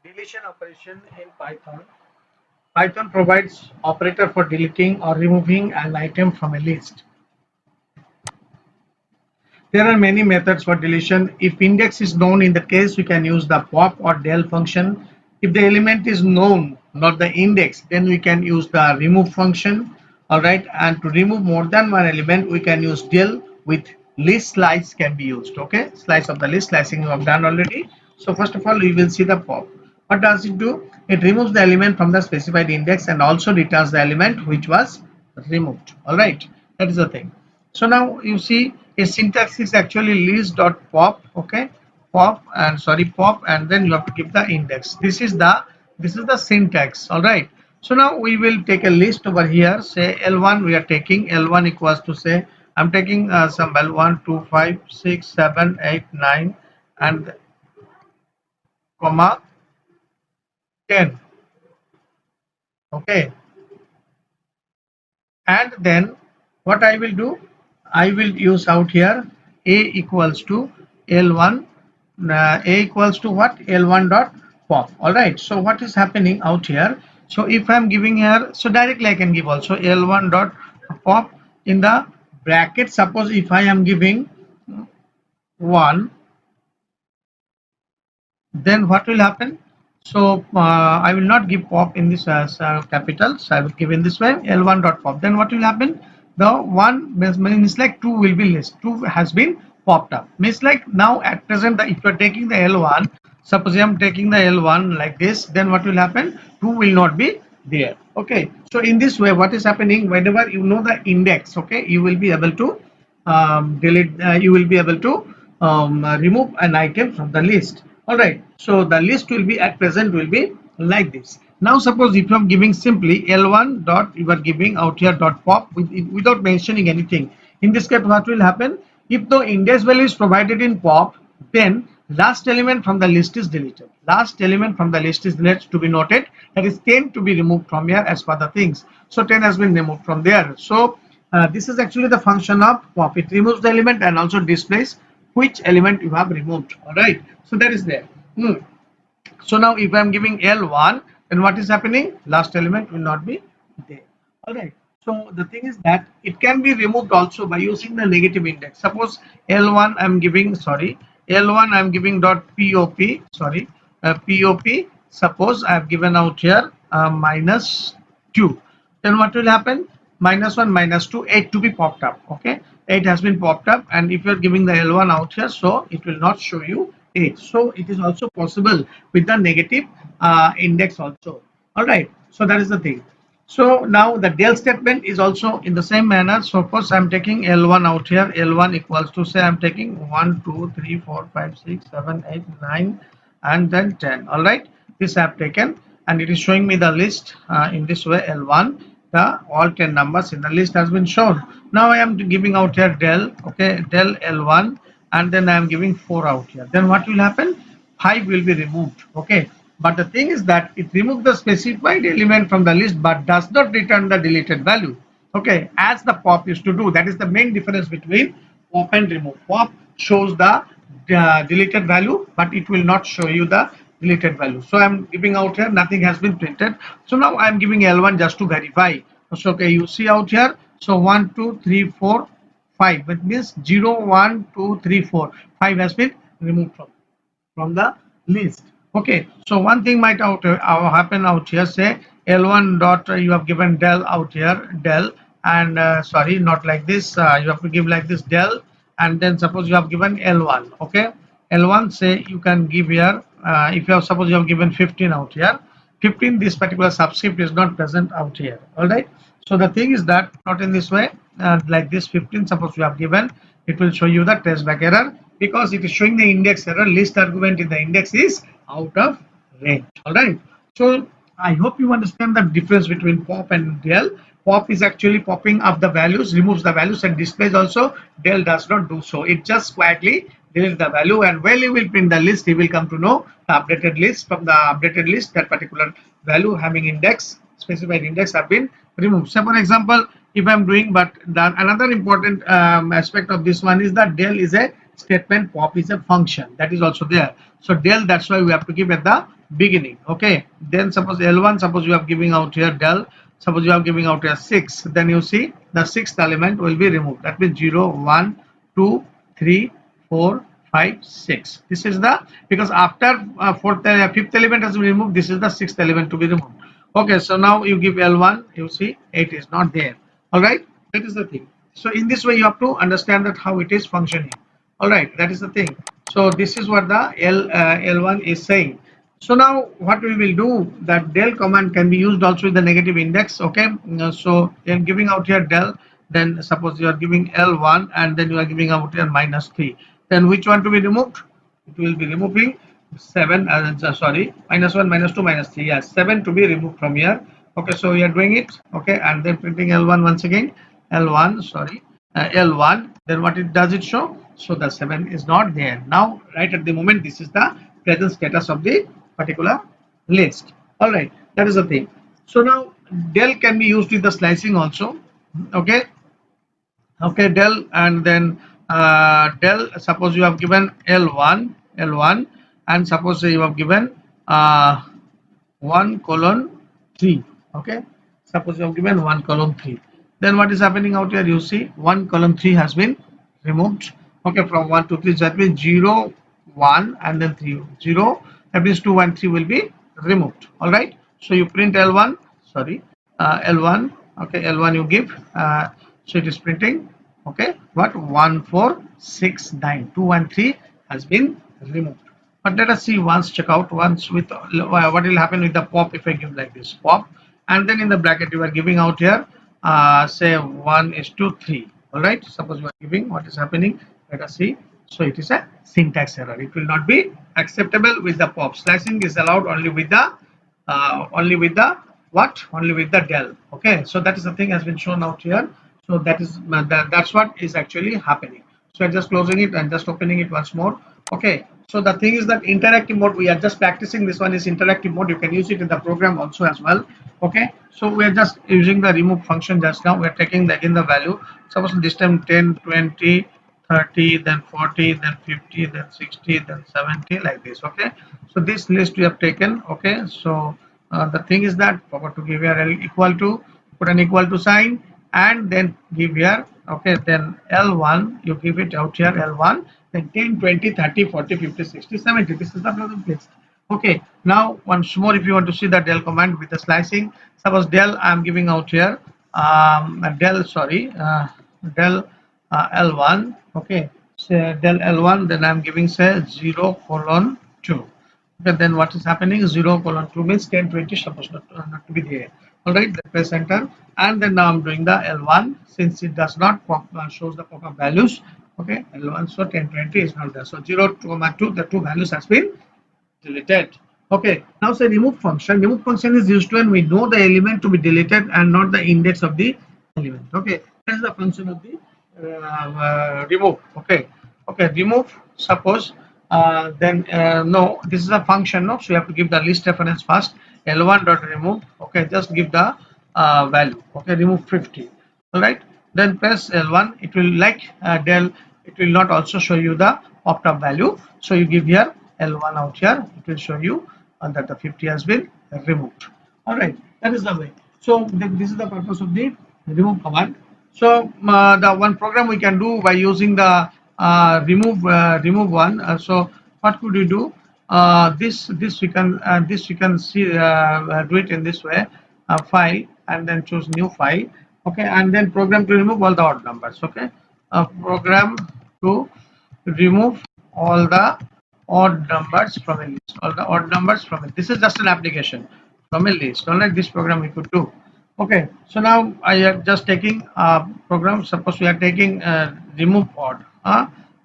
Deletion operation in Python. Python provides operator for deleting or removing an item from a list. There are many methods for deletion. If index is known, in the case we can use the pop or del function. If the element is known, not the index, then we can use the remove function. All right, and to remove more than one element, we can use del with list slice can be used. Okay, slice of the list, slicing we have done already. So first of all, we will see the pop. What does it do? It removes the element from the specified index and also returns the element which was removed. All right, that is the thing. So now you see a syntax is actually list.pop. Okay, pop and sorry pop, and then you have to give the index. This is the syntax. All right. So now we will take a list over here. Say L1, we are taking L1 equals to, say I'm taking some L1 2 5 6 7 8 9 and comma 10. Okay, and then what I will do, I will use out here a equals to L1, a equals to what, L1 dot pop. All right, so what is happening out here? So if I'm giving here, so directly I can give also L1 dot pop in the bracket. Suppose if I am giving 1, then what will happen? So I will not give pop in this as capitals. I will give in this way L1 dot pop. Then what will happen? The one means like 2 will be list. 2 has been popped up. Means like now at present, if you are taking the L1, suppose I am taking the L1 like this, then what will happen? 2 will not be there. Okay. So in this way, what is happening? Whenever you know the index, okay, you will be able to delete. You will be able to remove an item from the list. All right, so the list will be at present will be like this. Now suppose if I'm giving simply L1 dot, you are giving out here dot pop without mentioning anything. In this case, what will happen? If the index value is provided in pop, then last element from the list is deleted. Last element from the list is deleted. To be noted, that is 10 to be removed from here as per the things. So 10 has been removed from there. So this is actually the function of pop. It removes the element and also displays which element you have removed. All right, so that is there. So now if I'm giving L1, then what is happening? Last element will not be there. All right, so the thing is that it can be removed also by using the negative index. Suppose L1 I'm giving, sorry, L1 I'm giving dot pop, sorry, pop. Suppose I've given out here minus 2, then what will happen? Minus 1 minus 2, 8 to be popped up. Okay, 8 has been popped up, and if you're giving the L1 out here, so it will not show you 8. So it is also possible with the negative index also. All right, so that is the thing. So now the del statement is also in the same manner. So first I'm taking L1 out here. L1 equals to, say I'm taking 1 2 3 4 5 6 7 8 9 and then 10. All right, this I have taken, and it is showing me the list in this way. L1, the all 10 numbers in the list has been shown. Now I am giving out here del, okay, del L1, and then I am giving 4 out here. Then what will happen? 5 will be removed. Okay, but the thing is that it removes the specified element from the list but does not return the deleted value. Okay, as the pop used to do. That is the main difference between pop and remove. Pop shows the deleted value, but it will not show you the deleted value. So I'm giving out here, nothing has been printed. So now I'm giving L1 just to verify. So okay, you see out here, so 1 2 3 4 5, it means 0 1 2 3 4, 5 has been removed from the list. Okay, so one thing might happen out here. Say L1 dot, you have given del out here, del, and sorry, not like this, you have to give like this, del, and then suppose you have given L1. Okay, L1, say you can give here, if you have, suppose you have given 15 out here, 15, this particular subscript is not present out here. All right, so the thing is that not in this way, like this 15, suppose you have given, it will show you the traceback error because it is showing the index error. List argument in the index is out of range. All right, so I hope you understand the difference between pop and del. Pop is actually popping up the values, removes the values, and displays also. Del does not do so. It just quietly deletes the value, and when you will print the list, you will come to know the updated list. From the updated list, that particular value having index, specified index, have been removed. So for example, if I'm doing, but the, another important aspect of this one is that del is a statement, pop is a function, that is also there. So del, that's why we have to give at the beginning. Okay, then suppose L1, suppose you are giving out here del, suppose you are giving out here 6, then you see the sixth element will be removed. That means 0 1 2 3 4 5 6. This is the, because after fifth element has been removed, this is the sixth element to be removed. Okay, so now you give L1, you see it is not there. All right, that is the thing. So in this way you have to understand that how it is functioning. All right, that is the thing. So this is what the L1 is saying. So now what we will do, that del command can be used also with the negative index. Okay, so in giving out here del, then suppose you are giving L1 and then you are giving out here -3, then which one to be removed? It will be removing 7, sorry, -1 -2 -3, yes, 7 to be removed from here. Okay, so we are doing it. Okay, and then printing L1 once again, L1, sorry, L1, then what it does, it show, so the 7 is not there. Now right at the moment, this is the present status of the particular list. All right, that is the thing. So now del can be used with the slicing also. Okay, okay, del, and then del, suppose you have given L1, and suppose you have given 1 colon 3. Okay, suppose you have given 1 colon 3, then what is happening out here, you see 1 colon 3 has been removed. Okay, from 1 to 3, that means 0 1 and then 3 0, that means 2 and 3 will be removed. All right, so you print L1, sorry, L1. Okay, L1 you give, so it is printing, okay, what, 1 4 6 9, 2 and 3 has been removed. But let us see once, check out once with what will happen with the pop if I give like this pop, and then in the bracket you are giving out here say 1:3. All right, suppose you are giving, what is happening, let us see. So it is a syntax error, it will not be acceptable with the pop. Slicing is allowed only with the what, only with the del. Okay, so that is the thing has been shown out here. So that is that's what is actually happening. So I'm just closing it and just opening it once more. Okay, so the thing is that interactive mode, we are just practicing, this one is interactive mode, you can use it in the program also as well. Okay, so we are just using the remove function. Just now we are taking the, again the value, suppose this time 10 20 30, then 40, then 50, then 60, then 70, like this. Okay, so this list we have taken. Okay, so the thing is that forgot to give here equal to, put an equal to sign, and then give here, okay, then L1 you give it out here, L1, then 10 20 30 40 50 60 70, this is the present list. Okay, now once more, if you want to see the del command with the slicing, suppose del I am giving out here del, sorry, del L1. Okay, so del L1, then I'm giving say 0 colon 2. Okay, then what is happening, 0 colon 2 means 10 20 supposed not to be there. All right, then press enter, and then now I'm doing the L1, since it does not shows the pop-up values. Okay, L1, so 10 20 is not there, so 0 2, the two values has been deleted. Okay, now say remove function. Remove function is used when we know the element to be deleted and not the index of the element. Okay, that's the function of the remove. Okay, okay, remove, suppose then no, this is a function, no, so you have to give the list reference first, L1 dot remove. Okay, just give the value. Okay, remove 50. All right, then press L1, it will like del, it will not also show you the popped up value, so you give here L1 out here, it will show you that the 50 has been removed. All right, that is the way. So this is the purpose of the remove command. So the one program we can do by using the remove one. So what could you do? This we can see do it in this way. File, and then choose new file. Okay, and then program to remove all the odd numbers. Okay, program to remove all the odd numbers from a list, all the odd numbers from it. This is just an application from a list. Unlike this program we could do. Okay, so now I am just taking a program. Suppose we are taking remove odd.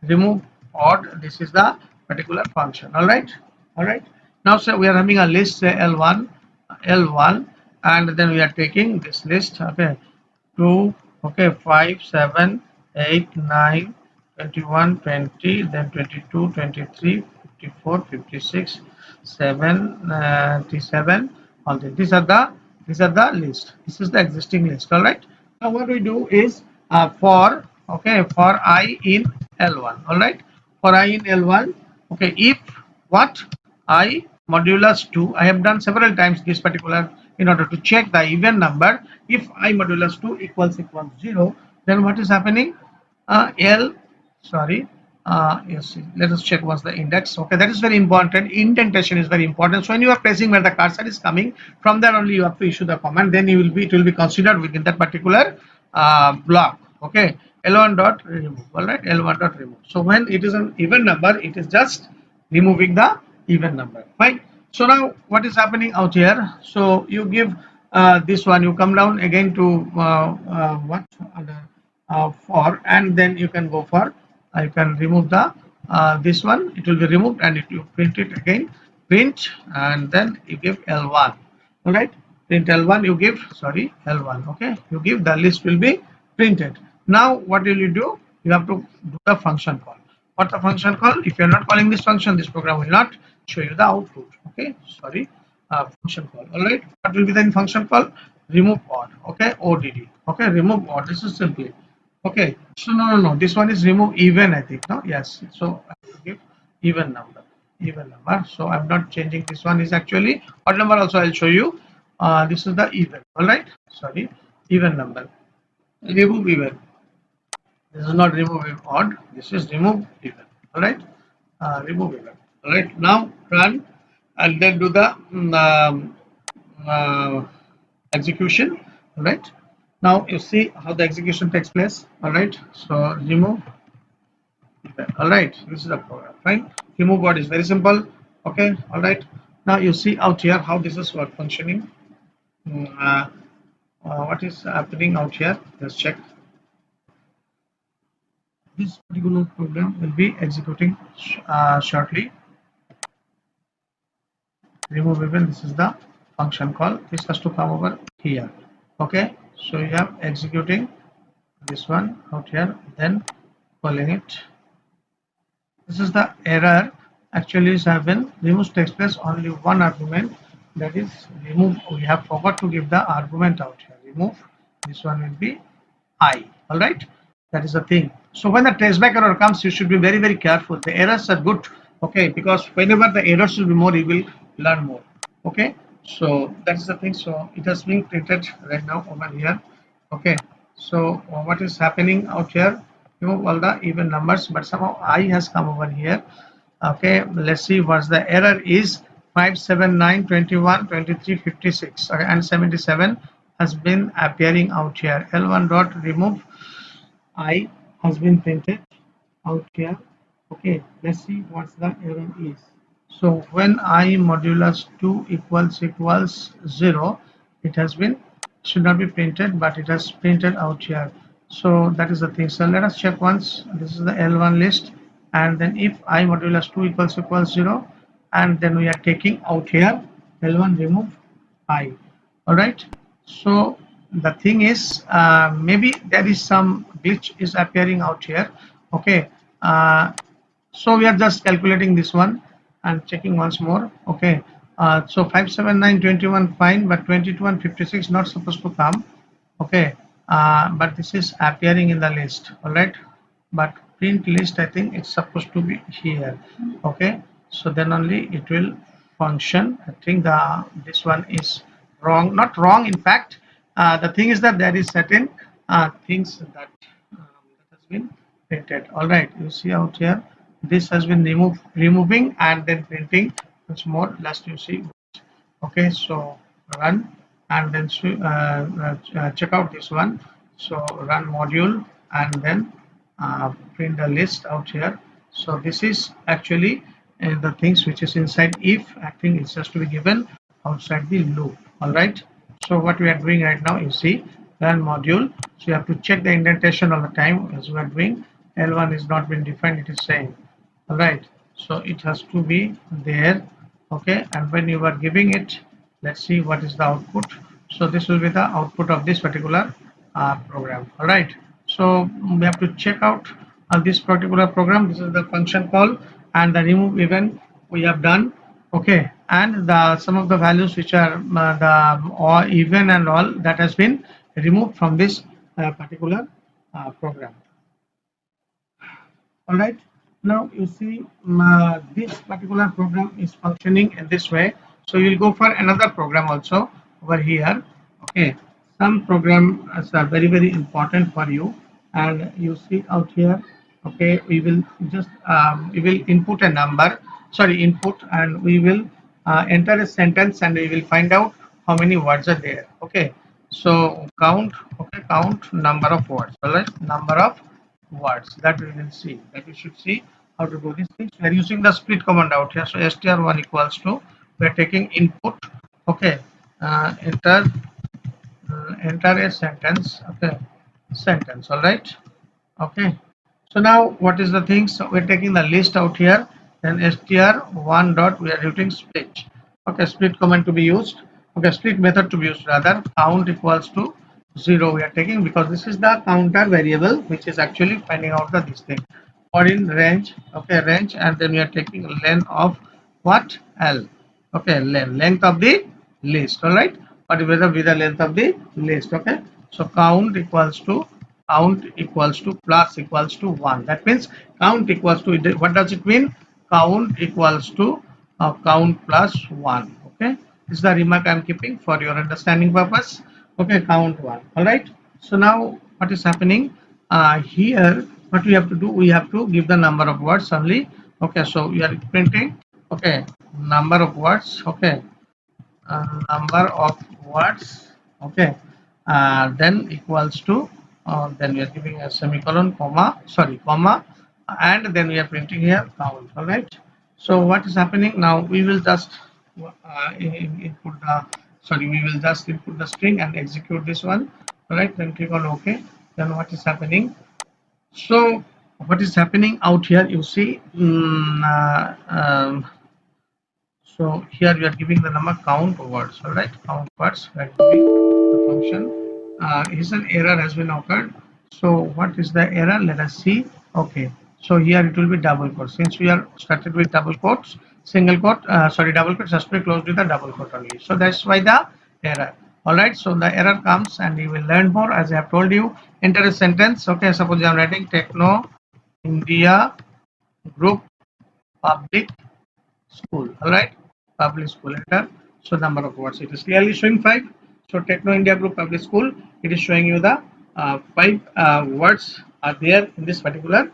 Remove odd. This is the particular function. All right, all right. Now say we are having a list, say L1, L1, and then we are taking this list. Okay, 2, okay, 5 7 8 9 21 20, then 22 23 54 56 77, all this. These are the list. This is the existing list. All right, now what we do is for, okay, for I in L1. All right, for I in L1. Okay, if what I modulus 2, I have done several times this particular in order to check the even number. If I modulus 2 equals 0, then what is happening? L, sorry, yes, let us check what's the index. Okay, that is very important. Indentation is very important. So when you are pressing where the cursor is coming, from there only you have to issue the command, then you will be, it will be considered within that particular block. Okay, L1 dot remove. All right, L1 dot remove. So when it is an even number, it is just removing the even number. Fine. So now what is happening out here? So you give this one, you come down again to what other for, and then you can go for you can remove the this one, it will be removed, and if you print it again, print, and then you give L1. All right, print L1, you give, sorry, L1. Okay, you give, the list will be printed. Now what will you do? You have to do the function call. What the function call? If you are not calling this function, this program will not show you the output. Okay, sorry, function call. All right, what will be the function call? Remove odd. Okay, odd. Okay, remove odd. This is simply okay. So no, this one is remove even, I think. No, yes, so I have to give even number, even number. So I'm not changing. This one is actually odd number. Also I'll show you. This is the even. All right, sorry, even number. Remove even. This is not remove odd. This is remove even. All right, remove even. All right, now run and then do the uh, execution. All right, now you see how the execution takes place. All right, so remove even. All right, this is the program. Fine. Remove what is very simple. Okay. All right. Now you see out here how this is work functioning. Mm, what is happening out here? Let's check. This particular program will be executing shortly. Remove even, this is the function call. This has to come over here. Okay, so you have executing this one out here, then calling it. This is the error. Actually is have been remove takes place only one argument, that is remove. We have forgot to give the argument out here. Remove, this one will be I. All right, that is the thing. So when the traceback error comes, you should be very careful. The errors are good, okay, because whenever the errors will be more, you will learn more. Okay, so that's the thing. So it has been printed right now over here. Okay, so what is happening out here? Remove all the even numbers, but somehow I has come over here. Okay, let's see what's the error is. 579 21 23 56, okay, and 77 has been appearing out here. L1 dot remove I has been printed out here. Okay, let's see what's the error is. So when I modulus 2 equals 0, it has been, should not be printed, but it has printed out here. So that is the thing. So let us check once. This is the L1 list, and then if I modulus 2 equals 0, and then we are taking out here L1 remove I. All right, so the thing is maybe there is some glitch is appearing out here. Okay, so we are just calculating this one and checking once more. Okay, so 57921 fine, but 22 and 56 not supposed to come. Okay, but this is appearing in the list. All right, but print list, I think it's supposed to be here. Okay, so then only it will function. I think the this one is wrong, not wrong in fact. The thing is that there is certain things that that has been printed. All right, you see out here this has been removing and then printing once more. Last you see. Okay, so run and then check out this one. So run module and then print the list out here. So this is actually the things which is inside if. I think it's just to be given outside the loop. All right, so what we are doing right now, you see, run module. So you have to check the indentation all the time as we are doing. L1 is not been defined, it is saying. All right, so it has to be there. Okay, and when you are giving it, let's see what is the output. So this will be the output of this particular program. All right, so we have to check out this particular program. This is the function call, and the remove even we have done. Okay, and the some of the values which are the or even and all that has been removed from this particular program. All right, Now you see this particular program is functioning in this way. So you will go for another program also over here. Okay, some programs are very important for you, and you see out here. Okay, we will just we will input a number. Sorry, input, and we will enter a sentence, and we will find out how many words are there. Okay, so count. Okay, count number of words. All right, number of words that we will see, that we should see how to do these things. We are using the split command out here. So str1 equals to, we are taking input. Okay, enter enter a sentence. Okay, sentence. All right. Okay, so now what is the thing? So we're taking the list out here. Then str1 dot, we are using split. Okay, split command to be used. Okay, split method to be used rather. Count equals to 0 we are taking, because this is the counter variable which is actually finding out the this thing. Or in range. Okay, range, and then we are taking length of what? L. Okay, length of the list. All right, what will be the length of the list? Okay, so count equals to plus equals to 1. That means count equals to, what does it mean? Count equals to count plus 1. Okay, this is the remark I'm keeping for your understanding purpose. Okay, count 1. All right, so now what is happening here? What we have to do, we have to give the number of words only. Okay, so we are printing. Okay, number of words. Okay, number of words. Okay, then equals to, then we are giving a semicolon, comma, sorry, comma, and then we are printing here count. All right, so what is happening now? We will just input the, sorry, we will just input the string and execute this one. All right, then click on OK. Then what is happening? So what is happening out here, you see, so here we are giving the number count words. All right, count words. We are giving the function. Is an error has been occurred. So what is the error? Let us see. Okay, so here it will be double quote. Since we are started with double quotes, single quote, sorry, double quotes has to be closed with a double quote only. So that's why the error. All right, so the error comes, and you will learn more as I have told you. Enter a sentence. Okay, suppose I am writing Techno India Group Public School. All right, public school, enter. So number of words, it is clearly showing 5. So Techno India Group Public School, it is showing you the 5 words are there in this particular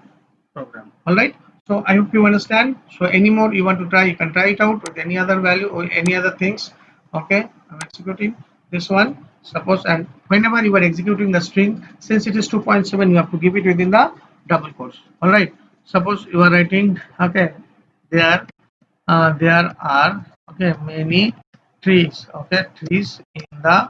program. All right, so I hope you understand. So any more you want to try, you can try it out with any other value or any other things. Okay, I'm executing this one, suppose, and whenever you are executing the string, since it is 2.7, you have to give it within the double quotes. All right, suppose you are writing, okay, there there are, okay, many trees. Okay, trees in the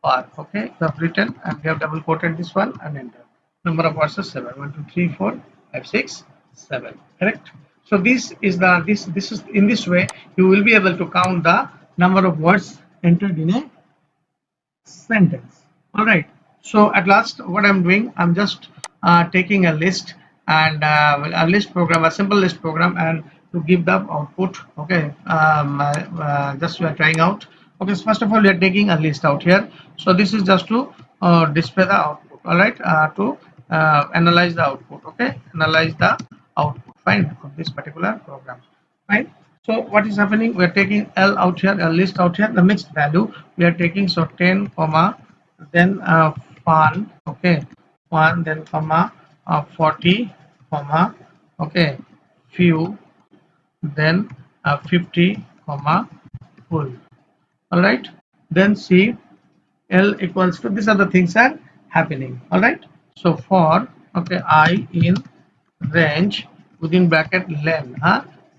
park. Okay, you have written, and we have double quoted this one and enter. Number of words is 7. 1 2 3 4 5 6 7. Correct. So this is the, this is, in this way you will be able to count the number of words entered in a sentence. All right, so at last what I'm doing, I'm just taking a list, and a list program, a simple list program, and to give the output. Okay, just we are trying out. Okay, so first of all we are taking a list out here. So this is just to display the output. All right, to analyze the output. Okay, analyze the output, fine, of this particular program, fine. So what is happening? We are taking L out here, a list out here, the mixed value we are taking. So 10 comma, then fun. Okay, one, then comma 40 comma, okay, few, then 50 comma full. All right, then see L equals to, these are the things are happening. All right, so for, okay, I in range within bracket len,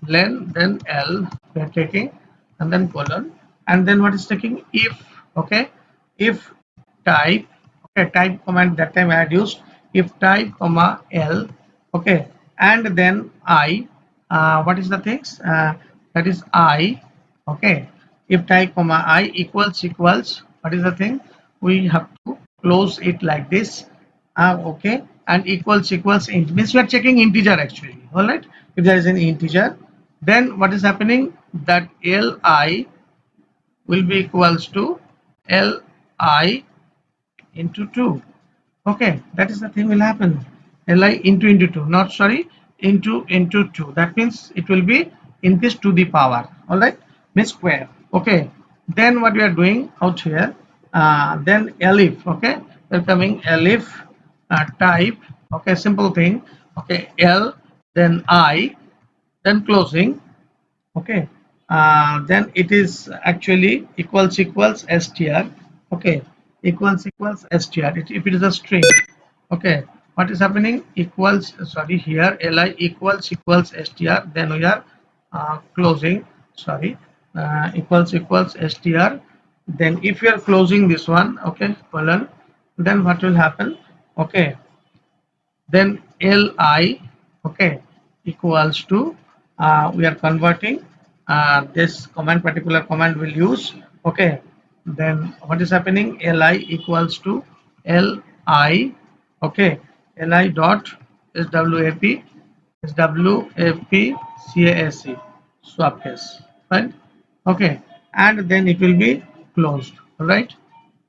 len, then L we are taking, and then colon, and then what is taking if. Okay, if type, okay, type command that time I had used, if type comma L. Okay, and then I, what is the things, that is I. Okay, if type comma I equals, what is the thing, we have to close it like this. Okay, and equals int means we are checking integer actually. All right, if there is an integer, then what is happening, that Li will be equals to Li into 2. Okay, that is the thing will happen, Li into 2, not, sorry, into 2, that means it will be increased to the power, all right, means square. Okay, then what we are doing out here, then elif, okay, we're coming elif type, okay, simple thing, okay, l, then I, then closing, okay, then it is actually equals str, okay, equals str, if it is a string, okay, what is happening, equals, sorry, here li equals str, then we are closing, sorry, equals str, then if you are closing this one, okay, colon, then what will happen, okay, then li, okay, equals to, we are converting, this command, particular command will use, okay, then what is happening, li equals to li, okay, li dot swap, swap case, fine, okay, and then it will be closed, all right,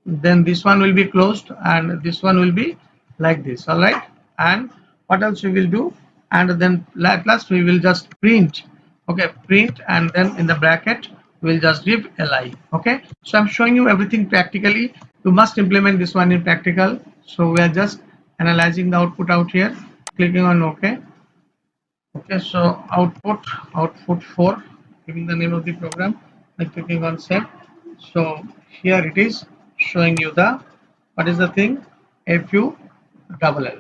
then this one will be closed and this one will be like this, all right, and what else we will do, and then at last we will just print, okay, print, and then in the bracket we'll just give li, okay. So I'm showing you everything practically, you must implement this one in practical. So we are just analyzing the output out here, clicking on ok, okay, so output 4, giving the name of the program, like clicking on save. So here it is showing you the, what is the thing, fu double l,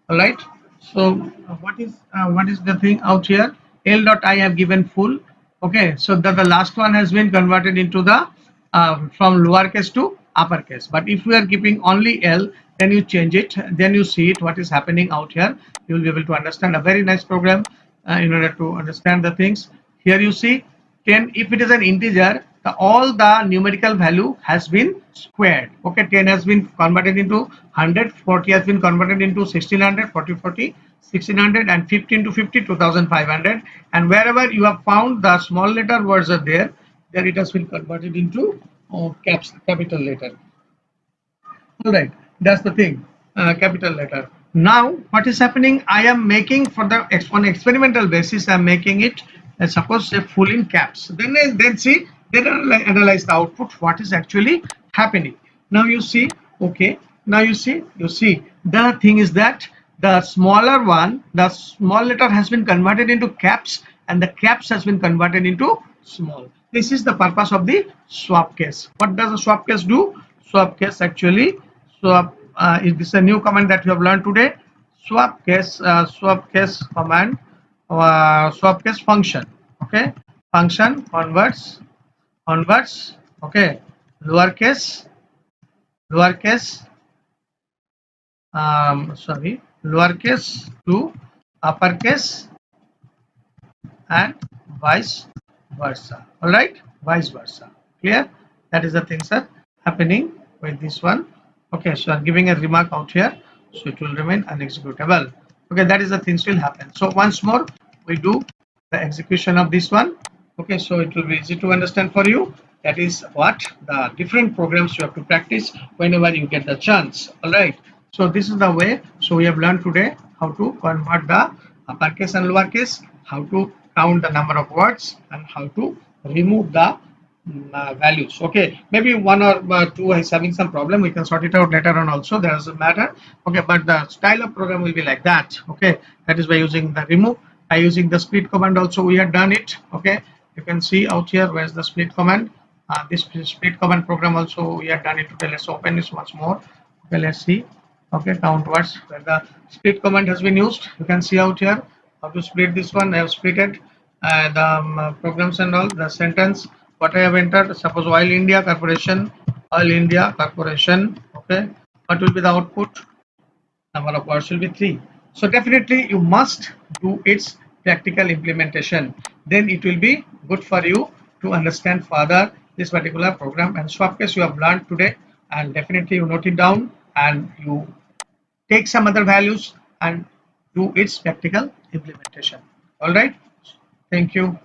all right. So what is the thing out here, l dot I have given full, okay, so that the last one has been converted into the, from lowercase to uppercase, but if we are keeping only l, then you change it, then you see it, what is happening out here, you will be able to understand a very nice program, in order to understand the things. Here you see 10, if it is an integer, all the numerical value has been squared, okay, 10 has been converted into 100, 40 has been converted into 1600, 40 1600, and 50 into 50 2500, and wherever you have found the small letter words are there, it has been converted into capital letter, all right, that's the thing, capital letter. Now what is happening, I am making for the on experimental basis, I'm making it, suppose say full in caps, then see, then analyze the output, what is actually happening. Now you see, okay, now you see the thing is that the smaller one, the small letter has been converted into caps, and the caps has been converted into small. This is the purpose of the swap case. What does the swap case do? Swap case actually, swap, is this a new command that you have learned today? Swap case command, swap case function, okay, function converts, okay, lowercase lowercase sorry, lowercase to uppercase, and vice versa, all right, vice versa, clear, that is the things are happening with this one, okay. So I'm giving a remark out here, so it will remain unexecutable, okay, that is the things will happen. So once more we do the execution of this one, okay, so it will be easy to understand for you, that is what the different programs you have to practice whenever you get the chance, all right. So this is the way, so we have learned today how to convert the uppercase and lowercase, how to count the number of words, and how to remove the values, okay. Maybe one or two is having some problem, we can sort it out later on also, that doesn't matter, okay, but the style of program will be like that, okay. That is by using the remove, by using the split command also we have done it, okay. You can see out here where's the split command, this split command program also we have done it today. Let's open this once more, okay, let's see, okay, count words where the split command has been used, you can see out here how to split this one. I have splitted the programs and all, the sentence what I have entered, suppose Oil India Corporation, okay, what will be the output, number of words will be 3. So definitely you must do its practical implementation, then it will be good for you to understand further this particular program. And swap case you have learned today, and definitely you note it down and you take some other values and do its practical implementation, all right. Thank you.